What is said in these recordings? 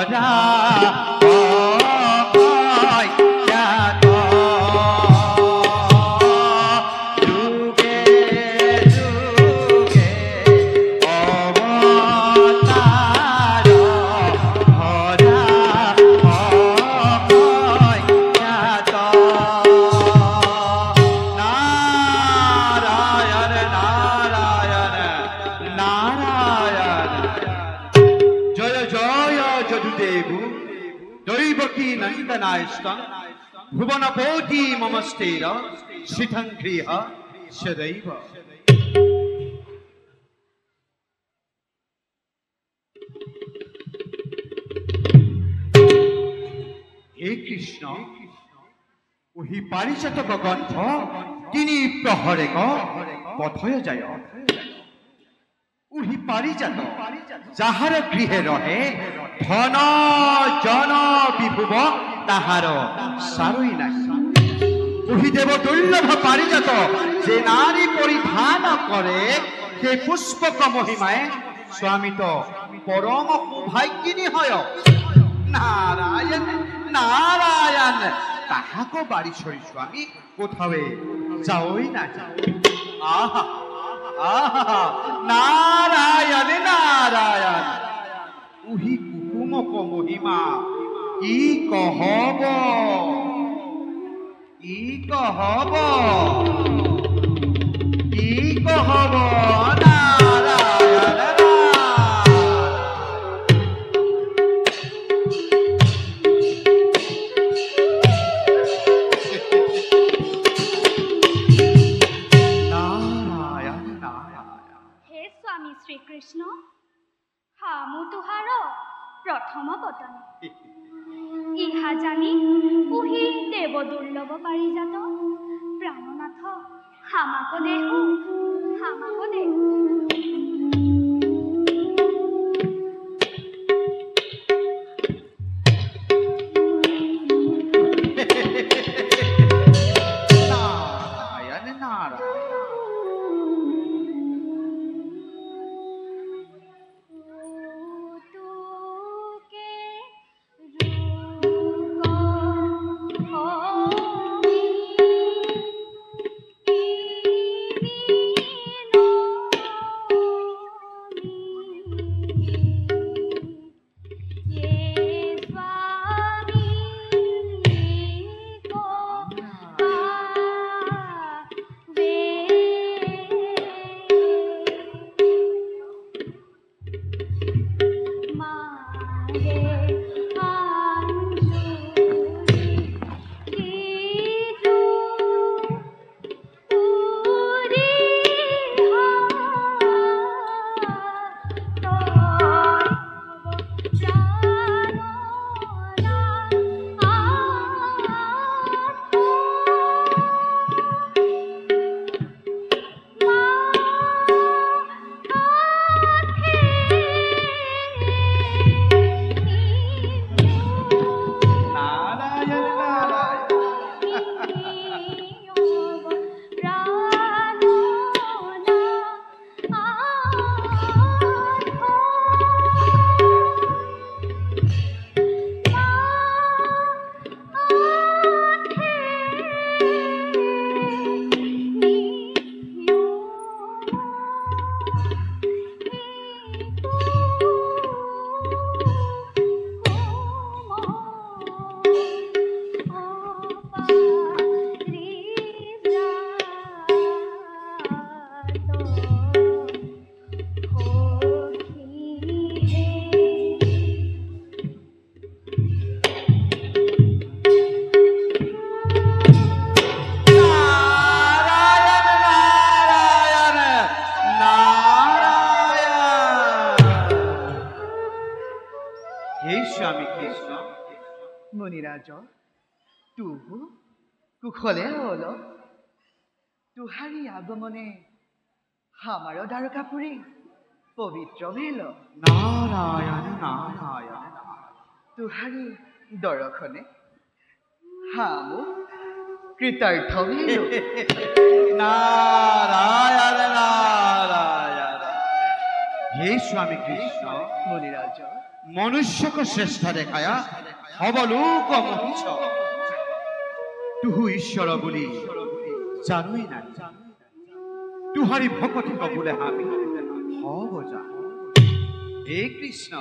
ধরা वधुदेव दैवकी नंदनायस्तं भुवनकोटि ममस्तेर शिथं गृह सदैव। हे कृष्ण ওহি পারিজাতক গ্রন্থ তিনি প্রহরেক পথয় যায় ওহি পারিজাত যাহার গৃহে রহে ধন জন বিভুব তাহার সারই নাই ওহি দেব দুর্লভ পারিজাত যে নারী পরিধান করে সে পুষ্পক মহিমায় স্বামিত পরম সৌভাগ্যিনী হয়। নারায়ণ নারায়ণ তাহাকো বাড়ি সরি স্বামী কোথাও যাওই না। আহা আহা নারায়ণ নারায়ণ উহি কুকুমক মহিমা কি কহব কি কহব কি কহব নারায়ণ। শ্রীকৃষ্ণ হামু তুহার প্রথম পতনী ইহা জানি উহি দেব দুর্লভ পারিজাত প্রাণনাথ হামাক দেহু হামাক দেহু। নারায়ণ নারায়ণ কুশলে হল তুহারি আগমনে আমারও দ্বারকাপুরী পবিত্র হইল। নারায়ণ নারায়ণ তুহারি দর্শনে হামু কৃতার্থ হইল। নারায়ণ নারায়ণ হে স্বামী কৃষ্ণ মুনিরাজ মনুষ্যক শ্রেষ্ঠ দেখায়া হবলোক মহিষ তুহু ঈশ্বর বলি জানুই না তুহারি ভকতি কবুলে হামি হব যা। হে কৃষ্ণ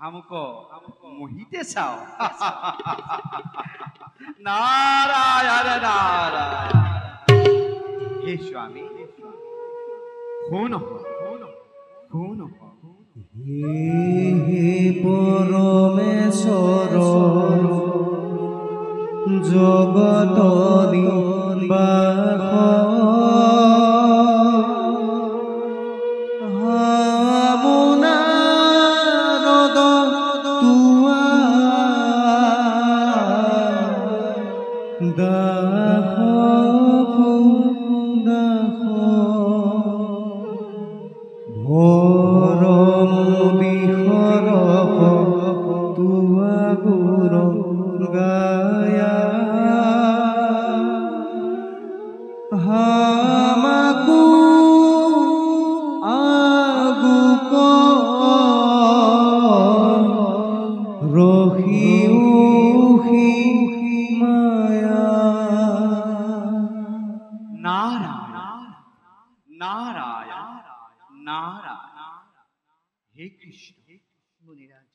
হামুক মোহিতে চাও। নারায়ণ নারায়ণ হে স্বামী শুন শুন हे পরমেশ্বর জগতরি বাস হামুনারদ তুয়া দাস দাস ভরম বিহর তুয়া গুর গায়া হামাকু আগুক রহি উহি মায়া নারায়ণ নারায়ণ নারায়ণ হে কৃষ্ণ মুনিরাজ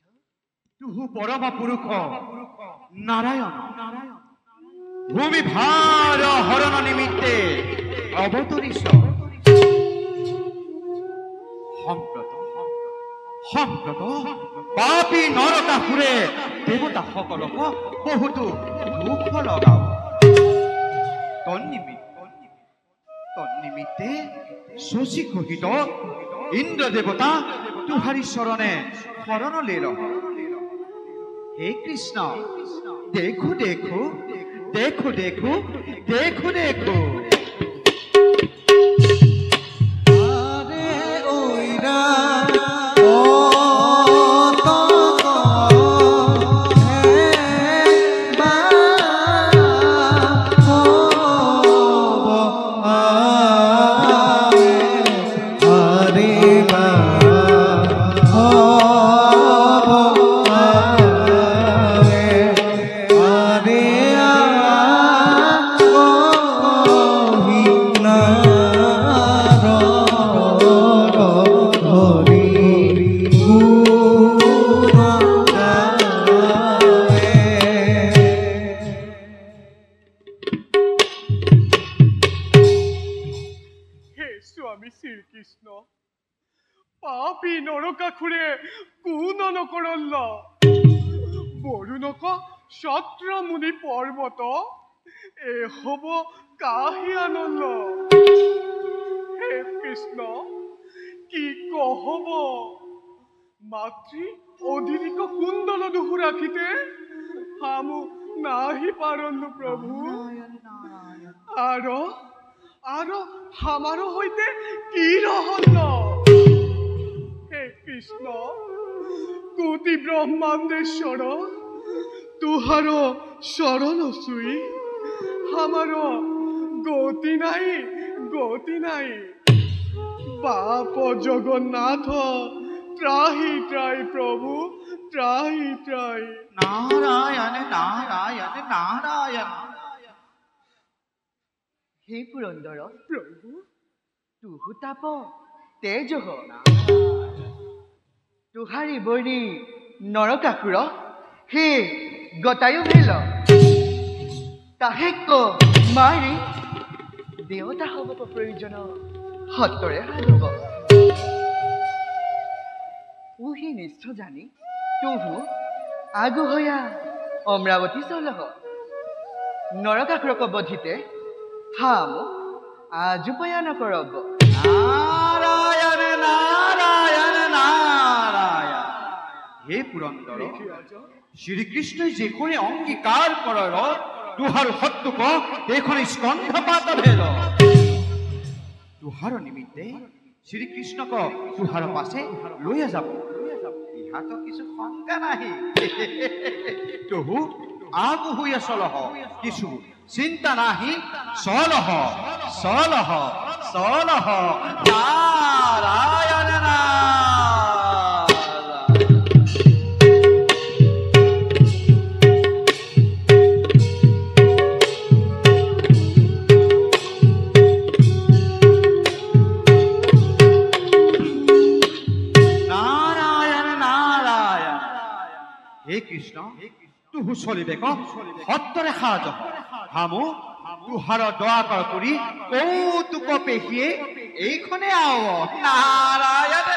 তুহু পরম পুরুষ নারায়ণ ভূমি ভার হরণ নিমিত্তে অবতরিস সম্প্রত সম্প্রত পাপী নৰকাসুৰে দেৱতাসকলক বহুতো দুখ লগাও তন্নিমিত্তে শশী ঘোষিত ইন্দ্র দেবতা তুহারি চরণে শরণ লীল হে কৃষ্ণ দেখো দেখো দেখো দেখো দেখো দেখো আরে ওইরা ও তো হে বা হো আরে বা হো আরে হে স্বামী শ্রীকৃষ্ণ পাপী নরকাসুরে কোন নকৰল্ল বৰুণক সত্ৰ মুনি পৰ্বত এ হব কাহি আনন্দ হে কৃষ্ণ কি কহব মাতৃ অধিক কুণ্ডল দুহু রাখিতে হামু নাহি পারল্লু প্রভু আর আমার হইতে কি রহল্য হে কৃষ্ণ কোটি ব্রহ্মাণ্ডেশ্বর তুহার শরণ শুই আমার গতি নাই বাপ জগন্নাথ ত্রাহি ত্রাই প্রভু ত্রাহি ত্রাই নারায়ণ নারায়ণ নারায়ণ হে পুরন্দর প্রভু তুহু তাপ তেজ তুহারি বৰি নৰকাসুৰ হে গতায়ু ভেল তাহেক মাৰি দেৱতা হ'ব প্ৰয়োজন সত্তৰে সাধব উহি নিষ্ঠ জানি তুহু আগু হয়া অমৰাৱতী চলহ নৰকাসুৰক বধিতে হাম আজু পয়া নকৰব নারায়ণ নারায়ণ নারায়ণ হে পুরন্দর শ্রীকৃষ্ণ যেখানে অঙ্গীকার করার তুহার সত্যক এখানে স্কন্ধপাত ভেল তুহার নিমিত্তে শ্রীকৃষ্ণক তুহার পাশে লইয়া যাব ইহা তো কিছু শঙ্কা নাহি তহু আগু হইয়া চলহ কিছু চিন্তা নাহি চলহ চলহ চলহ নারায়ণ নারায়ণ নারায়ণ হে কৃষ্ণ তুহু চলিবে সত্তরে সাজ হামু তুহার দয়া করি কৌতুক পেশিয়ে এইখনে আও নারায়ণ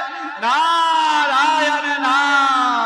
নারায়ণ নারায়ণ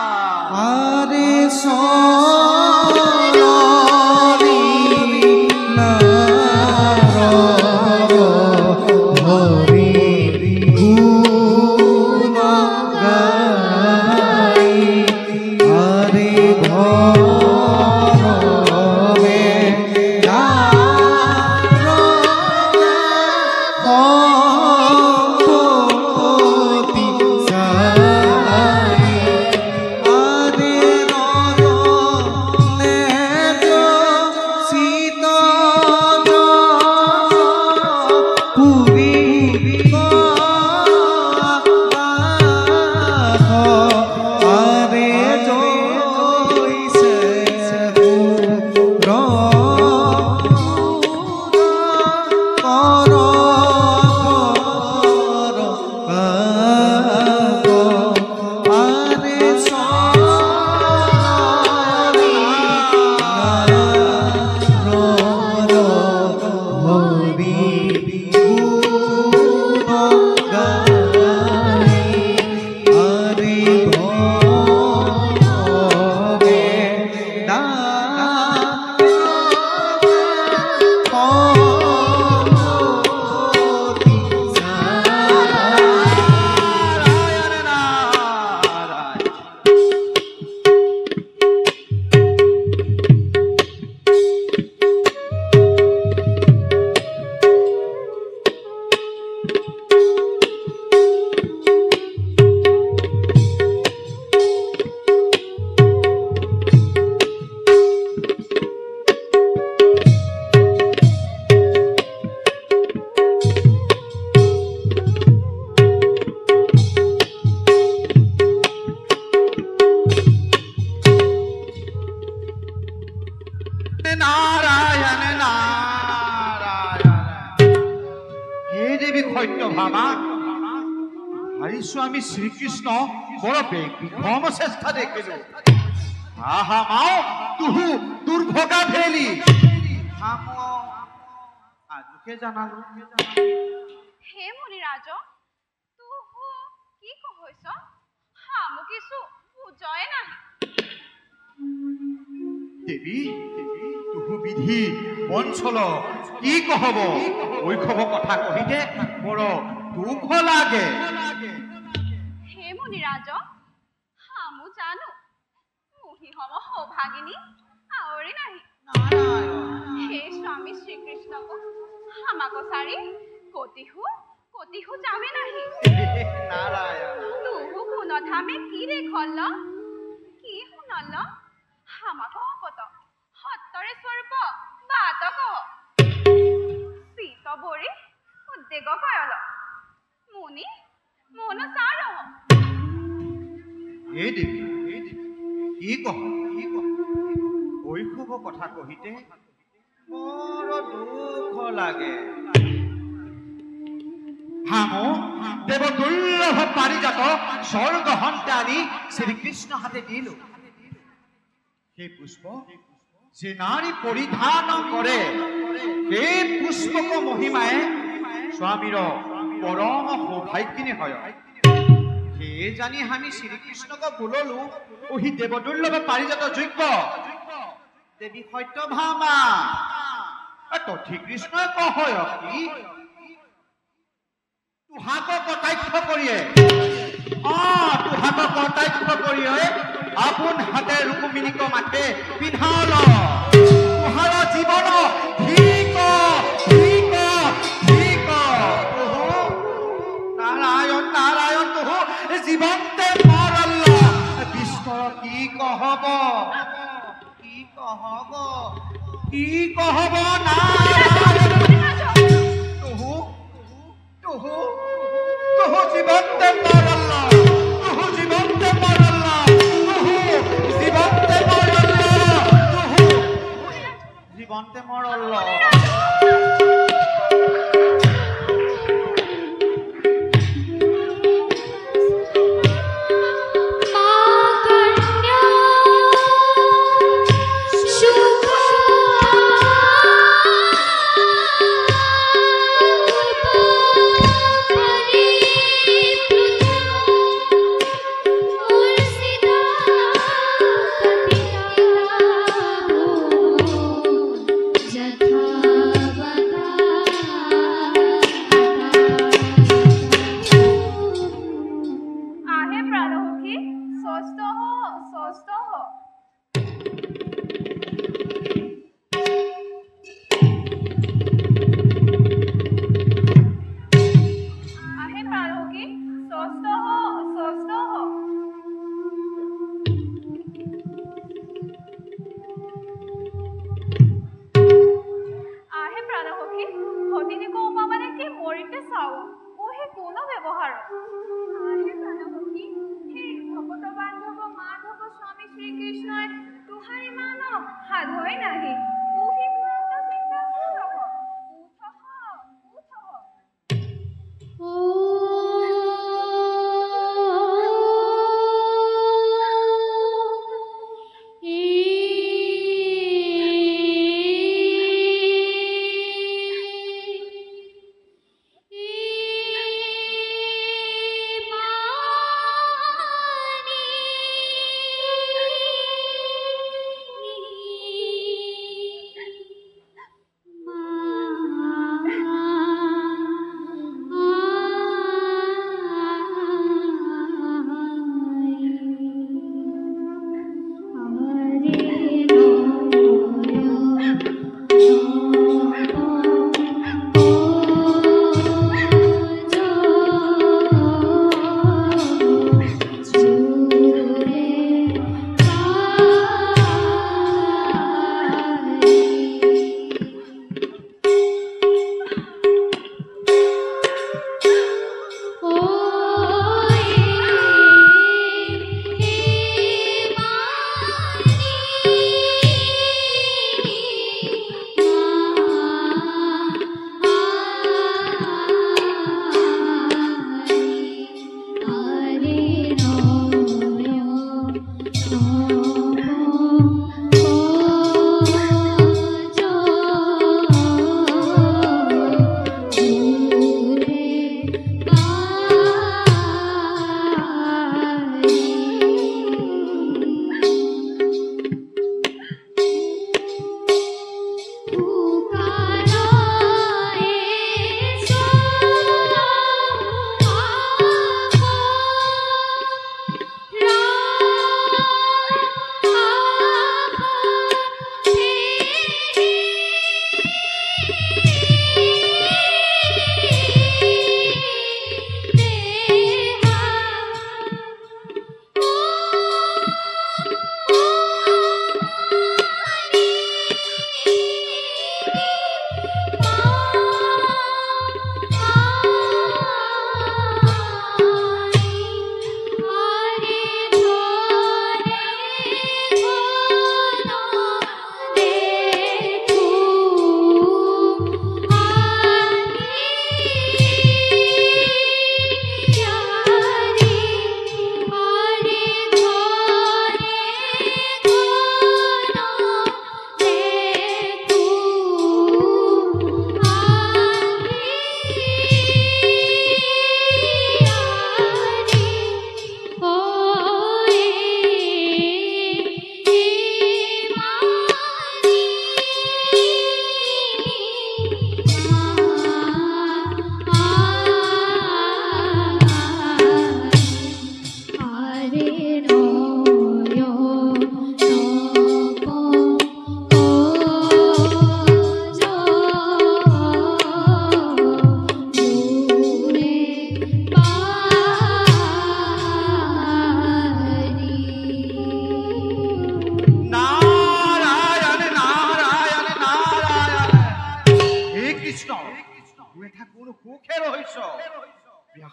ভামা হৰি স্বামী শ্ৰীকৃষ্ণ বৰ বিক্ৰম চেষ্টা দেখিলো আহা মাও তুহু দুৰ্ভগা ভেলি আজকে জানালো হে মুনিৰাজ তুহু কি কহৈছ হামু কিছু বুজয় না দেৱী তুহু বিধি অঞ্চল কি কহব ঐখব কথা কহিতে বৰ দুখ লাগে হে মুনিৰাজ হামু জানো মুহি হম সৌভাগিনী আৱৰি নাহি হে স্বামী শ্ৰীকৃষ্ণকো হামাকো চাৰি কতিহু যামে নাহি তুহু শুনত হামে কি দেখল কি শুনল হামাকো হপত সত্তৰে স্বৰূপ বাত কহ পিত বৰি উদ্বেগ কয়ল মুনি মন চাৰ এই দেৱী কি কহ ঐশৱ কথা কহিতে বৰ দুখ লাগে হামো দেৱ দুৰ্লভ পাৰিজাত স্বৰ্গ সন্তানী শ্ৰীকৃষ্ণ হাতে দিলো সেই পুষ্প যে নাৰী পৰিধান কৰে সেই পুষ্পক মহিমায়ে স্বামীৰ পৰম সৌভাগ্যিনী হয় সেয়ে জানি আমি শ্ৰীকৃষ্ণক বোললো ওহি দেৱ দুৰ্লভ পাৰিজাত যোগ্য দেৱী সত্যভামা তথি কৃষ্ণই কহয় কি তুহাক কটাক্ষ কৰিয়ে আপোন হাতে ৰুক্মিণীক মাতে পিন্ধাল তুহাৰ জীৱন ঠিক নাৰায়ণ নাৰায়ণ তুহু জীৱন্তে মৰল বিষ্ণৰ কি কহব নাৰায়ণ তুহু জীৱন্তে মৰল তুহু জীৱন্তে মৰল জীৱন্তে মৰল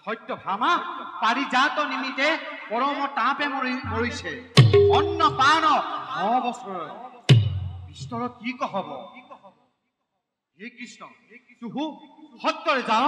সত্য ভামা পাৰিজাত নিমিতে পৰম তাপে মৰিছে অন্ন পান অবসৰ বিস্তৰত কি কহব হে কৃষ্ণ তুহু সত্যৰে যাও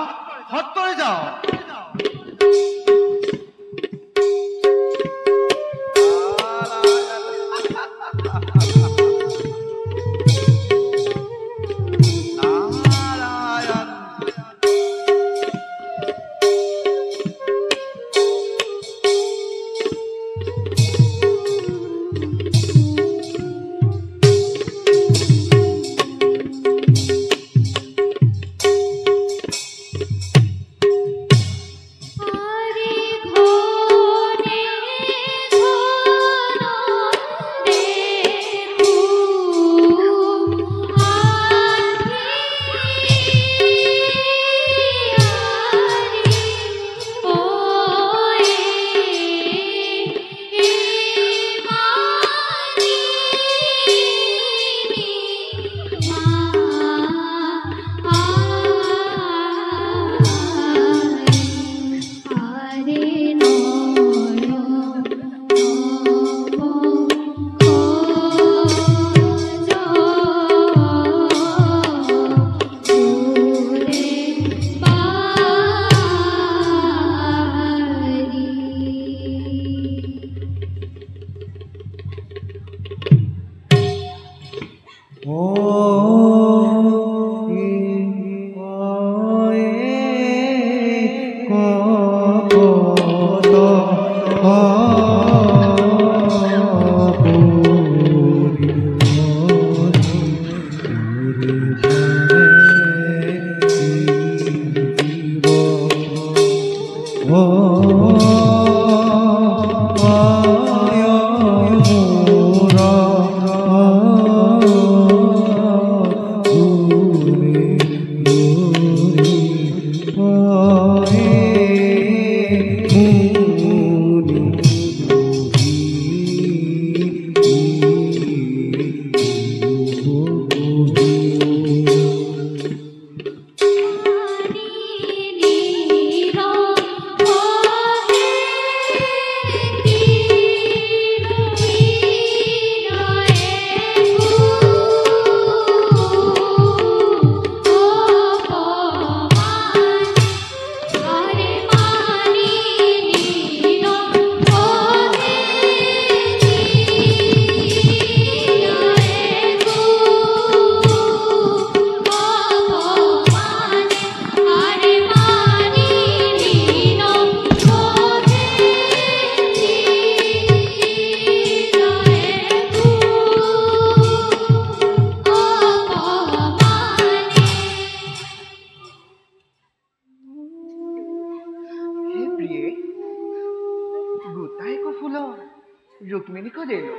ৰুক্মিণীকো দিলো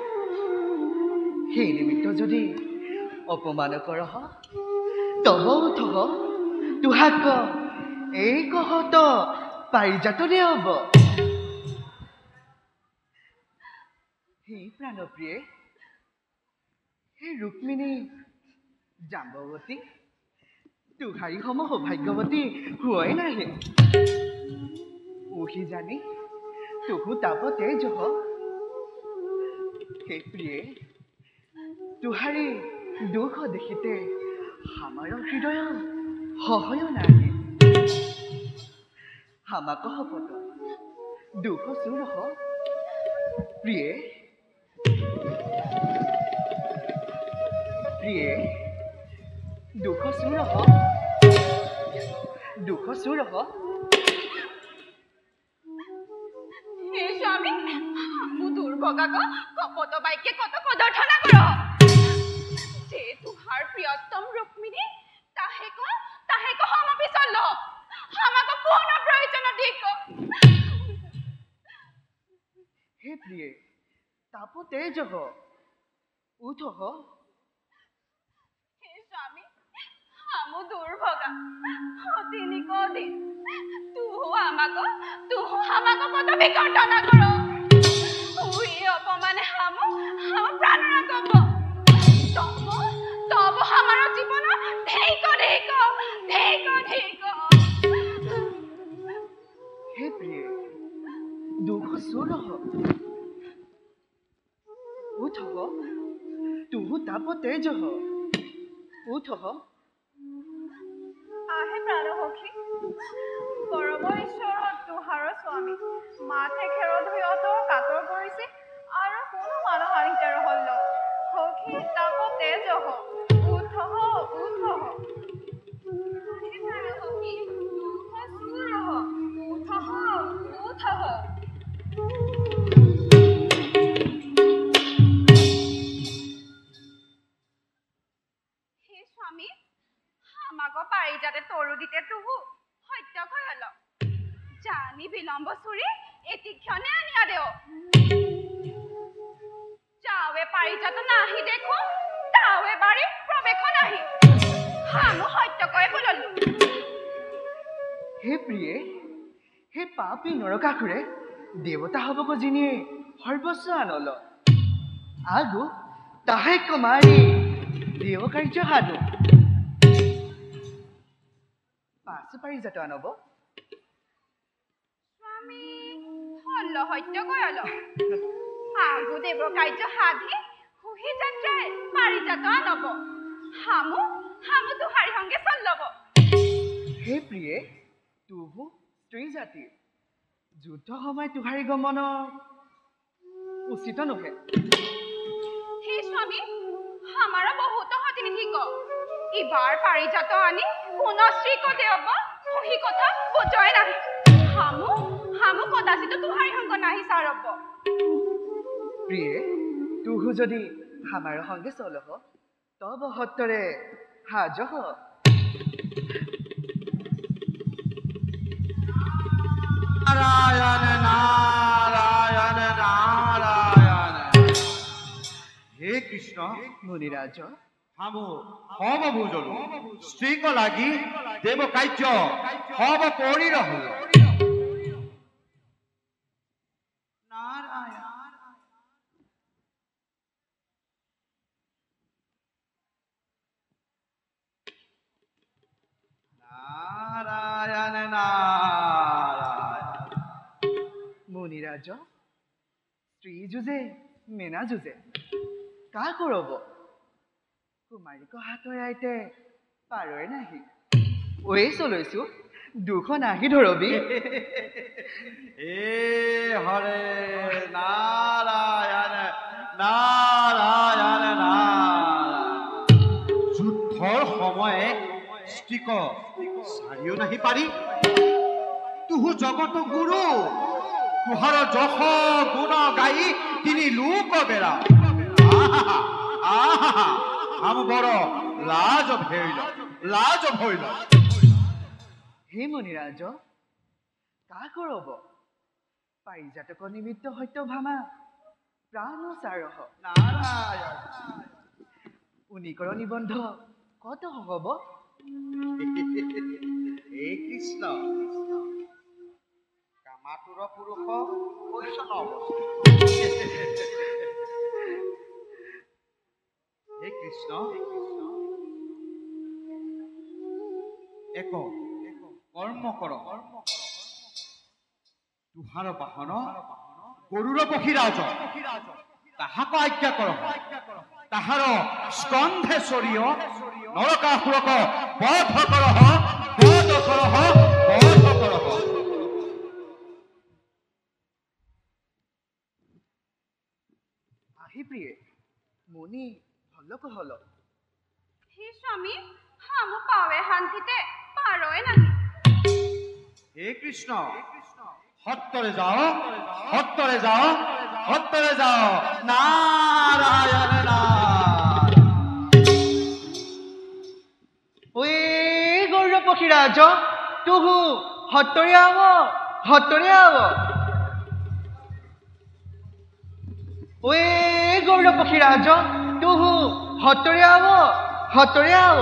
সেই নিমিত্ত যদি অপমান কৰহ তব উঠহ তুহাক এই কহত পাৰিজাতনে হব সেই প্ৰাণপ্ৰিয়ে সেই ৰুক্মিণী জাম্বৱতী তুহাৰী সম সৌভাগ্যৱতী হোৱাই নাহে উহি জানি তুহু তাপতে জহ সেই প্ৰিয়ে তুহাৰী দুখ দেখিতে আমাৰ হৃদয় সহয় নাহে আমাক শপত দুখ চুৰহ প্ৰিয়ে প্ৰিয়ে দুখ চুৰহ হে স্বামী আমু দুর্ভগাগ কপট বাইকে কত কদর্থনা কর যে তুহার প্রিয়তম রুক্মিণী তাহে কহ আমাকে চল আমাকে কোন প্রয়োজন দিক হে প্ৰিয়ে তাপতে জহ উঠহ হে স্বামী আমু দুর্ভগা তিনি কদি তুহু আমাক কত বিকর্তনা কর উই অপমানে আমু প্রাণনা কব তব আমার জীবন ধেইক হে প্ৰিয়ে দুখ চুৰহ উঠহ তুহু তাপতে জহ উঠহ আহে প্ৰাণসখী পৰম ঈশ্বৰ তুহাৰ স্বামী মাথে খেৰ ধুয়ত কাতৰ কৰিছে আৰু কোনো মানহানিতে ৰহল সখী তাপ তেজ উঠহ আহে প্ৰাণসখী দুখ চুৰহ উঠহ হে স্বামী আমাক পাৰিজাতে তৰু দিতে তুহু সত্য কয়ল জানি বিলম্ব চুৰি এটি ক্ষণে আনিয়া দেও যাৱে পাৰিজাত নাহি দেখো তাৱে বাৰী প্ৰৱেশ নাহি হামু সত্য কয়ে বুললো হে প্ৰিয়ে হে পাপী নৰকাসুৰে দেৱতা হবক যিনিয়ে সৰ্বস্ব আনল আগু তাহে কমাৰি দেৱ কাৰ্য সাধু পাছ পাৰিজাত আনব স্বামী হল্ল সত্য কয়ল আগু দেৱ কাৰ্য সাধি হুহি যাত্ৰাৰে পাৰিজাত আনব হামু তুহাৰী সংগে চল্লব হে প্ৰিয়ে তুহু স্ত্ৰী জাতি যুদ্ধ সময় তুহাৰী গমন উচিত নহে হে স্বামী আমাৰ বহুত হতিনিধি ক ইবাৰ পাৰিজাত আনি পুনশ্ৰীক দেব সহি কথা বুজয় নাহি হামু কদাচিত তুহাৰী সংগ নাহি চাৰব প্ৰিয়ে তুহু যদি আমাৰ সংগে চলহ তব সত্তৰে হাজহ নাৰায়ণ নাৰায়ণ নাৰায়ণ হে কৃষ্ণ মুনিৰাজ হামু হব বুজলো স্ত্ৰীক লাগি দেৱ কাৰ্য হব কৰি ৰহল নাৰায়ণ নাৰায়ণ নাৰায়ণ মুনিৰাজ স্ত্ৰী যুঁজে মেনা যুঁজে কা কৰব কুমাৰীক হাতৰ আইতে পাৰই নাহি ঐ চলৈছো দুখ নাহি ধৰবি এ হৰে নাৰায়ণ নাৰায়ণ নাৰায়ণ যুদ্ধৰ সময়ে স্ত্ৰীক চাৰিও নাহি পাৰি তুহু জগত গুৰু তুহাৰ যশ গুণ গাই তিনি লোক বেৰা আম বৰ লাজ ভৈল হে মুনিৰাজ কা কৰব পাৰিজাতক নিমিত্ত সত্য ভামা প্ৰাণসাৰহ নাৰায়ণ উনিকৰ নিবন্ধ কত হব হে কৃষ্ণ কামাতুৰ পুৰুষ বৈষ্ণৱ হে কৃষ্ণ এক কৰ্ম কৰ তুহাৰ বাহন গৰুৰ পক্ষীৰাজ তাহাক আজ্ঞা কৰ তাহাৰ স্কন্ধে চৰিয় নৰকাসুৰক বধ কৰহ বধ কৰহ বধ কৰহ আহি প্ৰিয়ে মনি ভাল কহল হে স্বামী হামু পাৱে শান্তিতে পাৰই নাহি হে কৃষ্ণ সত্তরে যাও সত্তরে যাও সত্তরে যাও নারায়ণ নারায়ণ ওই গৌর পক্ষীরাজ তুহু হত্তরে আব হত্তরে আব ওই গৌর পক্ষীরাজ তুহু হত্তরে আব হত্তরে আব